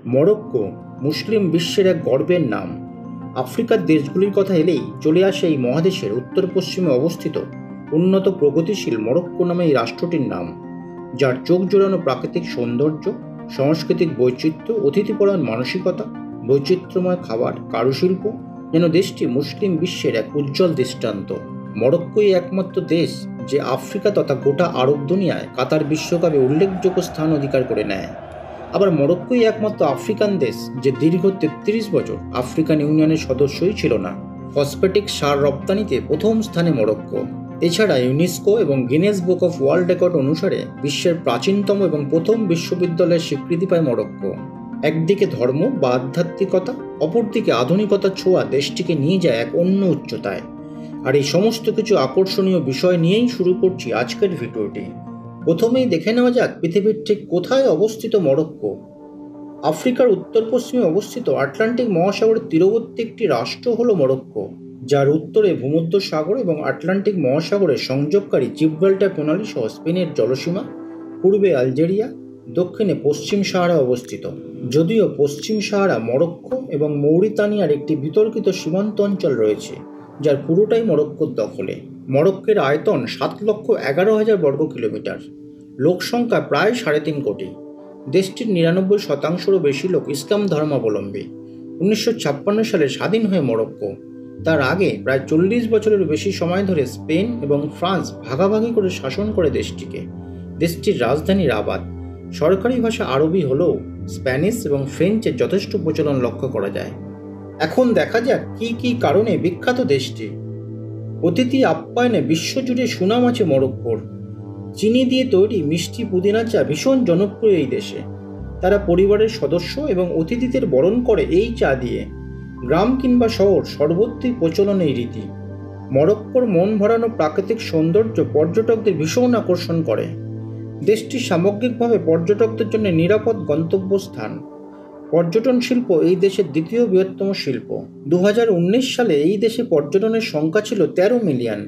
Morocco মুসলিম বিশ্বের এক গর্বের নাম। আফ্রিকার দেশগুলির কথা এলেই চলে আসে এই মহাদেশের উত্তর পশ্চিমে অবস্থিত উন্নত প্রগতিশীল মরক্কো নামে এই রাষ্ট্রটির নাম, যার চোখ জোড়ানো প্রাকৃতিক সৌন্দর্য, সাংস্কৃতিক বৈচিত্র্য, অতিথিপরায়ণ মানসিকতা, বৈচিত্র্যময় খাবার, কারুশিল্প যেন দেশটি মুসলিম বিশ্বের এক উজ্জ্বল দৃষ্টান্ত। মরক্কোই একমাত্র দেশ যে আফ্রিকা তথা গোটা আরব দুনিয়ায় কাতার বিশ্বকাপে উল্লেখযোগ্য স্থান অধিকার করে নেয়। আবার মরক্কোই একমাত্র আফ্রিকান দেশ যে দীর্ঘ 33 বছর আফ্রিকান ইউনিয়নের সদস্যই ছিল না। ফসফেটিক সার রপ্তানিতে প্রথম স্থানে মরক্কো। এছাড়া ইউনেস্কো এবং Guinness book of world record অনুসারে বিশ্বের প্রাচীনতম এবং প্রথম বিশ্ববিদ্যালয়ের স্বীকৃতি পায় মরক্কো। একদিকে ধর্ম বা আধ্যাত্মিকতা, অপরদিকে আধুনিকতার ছোঁয়া দেশটিকে নিয়ে যায় এক অন্য উচ্চতায়। আর এই সমস্ত কিছু আকর্ষণীয় বিষয় নিয়েই শুরু করছি আজকের ভিডিওটি। প্রথমেই দেখে নেওয়া যাক পৃথিবীর ঠিক কোথায় অবস্থিত মরক্কো। আফ্রিকার উত্তর পশ্চিমে অবস্থিত আটলান্টিক মহাসাগরের তীরবর্তী একটি রাষ্ট্র হলো মরক্কো, যার উত্তরে ভূমধ্য সাগর এবং আটলান্টিক মহাসাগরের সংযোগকারী জিব্রাল্টার প্রণালী সহ স্পেনের জলসীমা, পূর্বে আলজেরিয়া, দক্ষিণে পশ্চিম সাহারা অবস্থিত। যদিও পশ্চিম সাহারা মরক্কো এবং মৌরিতানিয়ার একটি বিতর্কিত সীমান্ত অঞ্চল রয়েছে, যার পুরোটাই মরক্কোর দখলে। মরক্কোর আয়তন 7,11,000 বর্গ কিলোমিটার, লোকসংখ্যা প্রায় 3.5 কোটি। দেশটির 99% বেশি লোক ইসলাম ধর্মাবলম্বী। 1956 সালে স্বাধীন হয়ে মরক্কো। তার আগে প্রায় 40 বছরের বেশি সময় ধরে স্পেন এবং ফ্রান্স ভাগাভাগি করে শাসন করে দেশটিকে। দেশটির রাজধানী রাবাত। সরকারি ভাষা আরবি হলেও স্প্যানিশ এবং ফ্রেঞ্চের যথেষ্ট প্রচলন লক্ষ্য করা যায়। এখন দেখা যাক কী কী কারণে বিখ্যাত দেশটি। অতিথি আপ্যায়নে বিশ্বজুড়ে সুনাম আছে মরক্কোর। চিনি দিয়ে তৈরি মিষ্টি পুদিনা চা ভীষণ জনপ্রিয় এই দেশে। তারা পরিবারের সদস্য এবং অতিথিদের বরণ করে এই চা দিয়ে। গ্রাম কিংবা শহর সর্বত্রই প্রচলন এই রীতি। মরক্কোর মন ভরানো প্রাকৃতিক সৌন্দর্য পর্যটকদের ভীষণ আকর্ষণ করে। দেশটি সামগ্রিকভাবে পর্যটকদের জন্য নিরাপদ গন্তব্যস্থান। পর্যটন শিল্প এই দেশের দ্বিতীয় বৃহত্তম শিল্প। 2019 সালে এই দেশে পর্যটনের সংখ্যা ছিল 13 মিলিয়ন।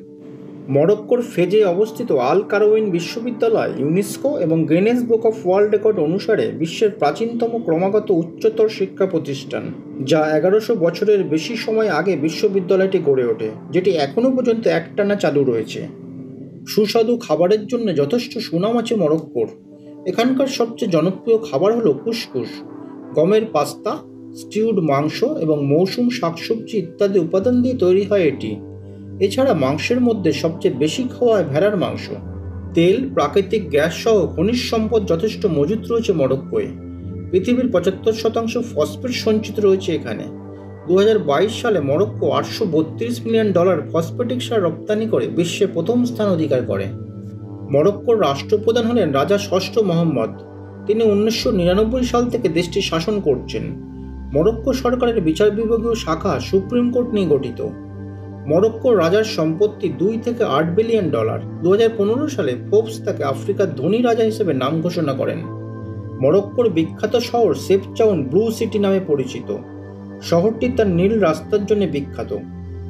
মরক্কোর ফেজে অবস্থিত আল কারওয়িন বিশ্ববিদ্যালয় ইউনেস্কো এবং Guinness book of world record অনুসারে বিশ্বের প্রাচীনতম ক্রমাগত উচ্চতর শিক্ষা প্রতিষ্ঠান, যা 1100 বছরের বেশি সময় আগে বিশ্ববিদ্যালয়টি গড়ে ওঠে, যেটি এখনও পর্যন্ত একটানা চালু রয়েছে। সুস্বাদু খাবারের জন্য যথেষ্ট সুনাম আছে মরক্কোর। এখানকার সবচেয়ে জনপ্রিয় খাবার হলো কুসকুস, গমের পাস্তা, স্টিউড মাংস এবং মৌসুম শাকসবজি ইত্যাদি উপাদান দিয়ে তৈরি হয় এটি। এছাড়া মাংসের মধ্যে সবচেয়ে বেশি খাওয়া হয় ভেড়ার মাংস। তেল, প্রাকৃতিক গ্যাস সহ খনিজ সম্পদ যথেষ্ট মজুত রয়েছে মরক্কোয়। পৃথিবীর 75% ফসফেট সঞ্চিত রয়েছে এখানে। 2022 সালে মরক্কো $832 মিলিয়ন ফসফেটিক সার রপ্তানি করে বিশ্বে প্রথম স্থান অধিকার করে। মরক্কোর রাষ্ট্রপ্রধান হলেন রাজা ষষ্ঠ মোহাম্মদ। তিনি 1999 সাল থেকে দেশটি শাসন করছেন। মরক্কো সরকারের বিচার বিভাগীয় শাখা সুপ্রিম কোর্ট নিয়ে গঠিত। মরক্কোর রাজার সম্পত্তি $2 থেকে $8 বিলিয়ন। 2015 সালে ফোর্বস তাকে আফ্রিকার ধনী রাজা হিসেবে নাম ঘোষণা করেন। মরক্কোর বিখ্যাত শহর সেফচাউন ব্লু সিটি নামে পরিচিত। শহরটি তার নীল রাস্তার জন্য বিখ্যাত।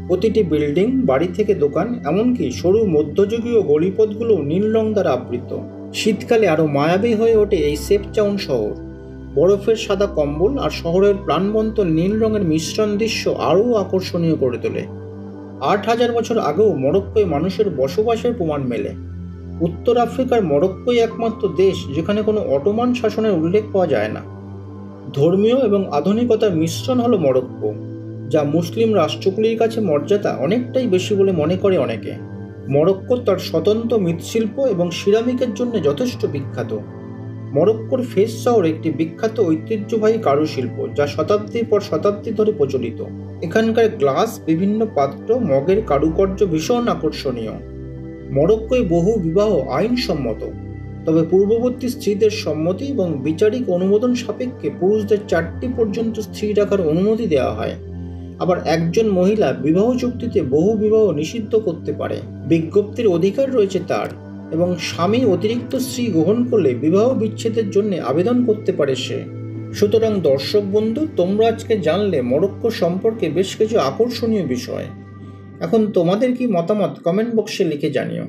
প্রতিটি বিল্ডিং, বাড়ি থেকে দোকান, এমনকি সরু মধ্যযুগীয় গলিপথগুলো নীল রং দ্বারা আবৃত। শীতকালে আরও মায়াবী হয়ে ওঠে এই সেফচাউন শহর। বরফের সাদা কম্বল আর শহরের প্রাণবন্ত নীল রঙের মিশ্রণ দৃশ্য আরও আকর্ষণীয় করে তোলে। 8000 বছর আগেও মরক্কোয় মানুষের বসবাসের প্রমাণ মেলে। উত্তর আফ্রিকার মরক্কোই একমাত্র দেশ যেখানে কোনো অটোমান শাসনের উল্লেখ পাওয়া যায় না। ধর্মীয় এবং আধুনিকতার মিশ্রণ হলো মরক্কো, যা মুসলিম রাষ্ট্রগুলির কাছে মর্যাদা অনেকটাই বেশি বলে মনে করে অনেকে। মরক্কো তার স্বতন্ত্র মৃৎশিল্প এবং সিরামিকের জন্য যথেষ্ট বিখ্যাত। মরক্কোর ফেজ শহর একটি বিখ্যাত ঐতিহ্যবাহী কারুশিল্প, যা শতাব্দীর পর শতাব্দী ধরে প্রচলিত। এখানকার গ্লাস, বিভিন্ন পাত্র, মগের কারুকার্য ভীষণ আকর্ষণীয়। মরক্কোয় বহু বিবাহ আইনসম্মত, তবে পূর্ববর্তী স্ত্রীদের সম্মতি এবং বিচারিক অনুমোদন সাপেক্ষে পুরুষদের 4টি পর্যন্ত স্ত্রী রাখার অনুমতি দেওয়া হয়। আবার একজন মহিলা বিবাহ চুক্তিতে বহু বিবাহ নিষিদ্ধ করতে পারে। বিজ্ঞপ্তির অধিকার রয়েছে তার, এবং স্বামী অতিরিক্ত স্ত্রী গ্রহণ করলে বিবাহ বিচ্ছেদের জন্য আবেদন করতে পারে সে। সুতরাং দর্শক বন্ধু, তোমরা আজকে জানলে মরক্কো সম্পর্কে বেশ কিছু আকর্ষণীয় বিষয়। এখন তোমাদের কি মতামত কমেন্ট বক্সে লিখে জানিও।